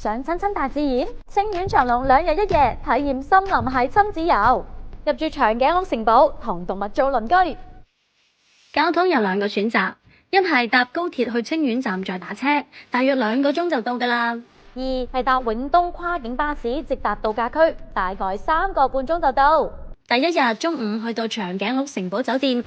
想親親大自然，清遠長隆2日1夜體驗森林系親子遊，入住長頸鹿城堡同動物做鄰居。交通有2個選擇，一係搭高鐵去清遠站再打車，大約2個鐘就到㗎啦。 2係搭永東跨境巴士直達度假區，大概3個半鐘就到。第一日中午去到長頸鹿城堡酒店，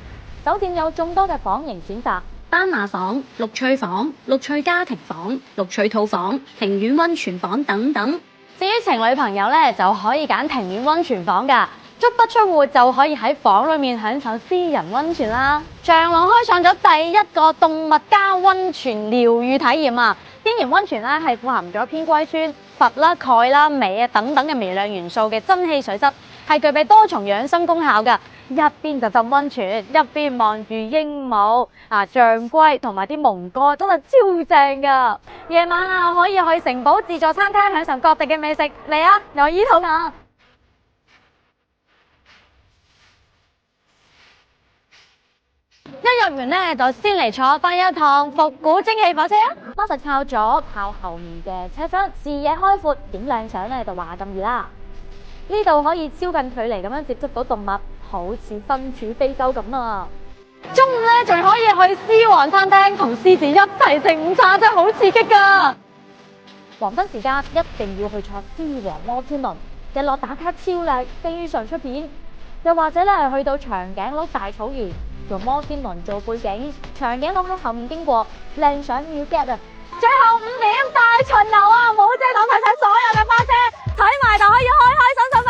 酒店有眾多嘅房型選擇，斑馬房、綠翠房、綠翠家庭房、綠翠套房、庭院溫泉房等等。至於情侶朋友咧，就可以揀庭院溫泉房㗎，足不出戶就可以喺房裏面享受私人溫泉啦。長隆開創咗第一個動物加溫泉療愈體驗啊！天然溫泉咧係富含咗偏硅酸、氟啦、鈣啦、鎂啊等等嘅微量元素嘅真氣水質，係具備多重養生功效㗎。一邊就浸溫泉，一邊望住鸚鵡、象龜同埋啲蒙哥，真係超正㗎！夜晚啊，可以去城堡自助餐廳享受各地嘅美食。嚟啊，有依肚啊！一入完咧，就先嚟坐翻一趟復古蒸汽火車啊！巴士靠左靠後面嘅車廂，視野開闊，點靚相咧就話咁易啦。呢度可以超近距離咁樣接觸到動物，好似身處非洲咁啊！中午咧仲可以去獅王餐廳同獅子一齊食午餐，真係好刺激㗎！黃昏時間一定要去坐獅王摩天輪，日落打卡超靚，非常出片。又或者咧去到長頸鹿大草原，用摩天輪做背景，長頸鹿喺後面經過，靚相要 get 啊！最後5點大巡遊啊，冇遮擋晒所有嘅花車，睇埋就可以開開心心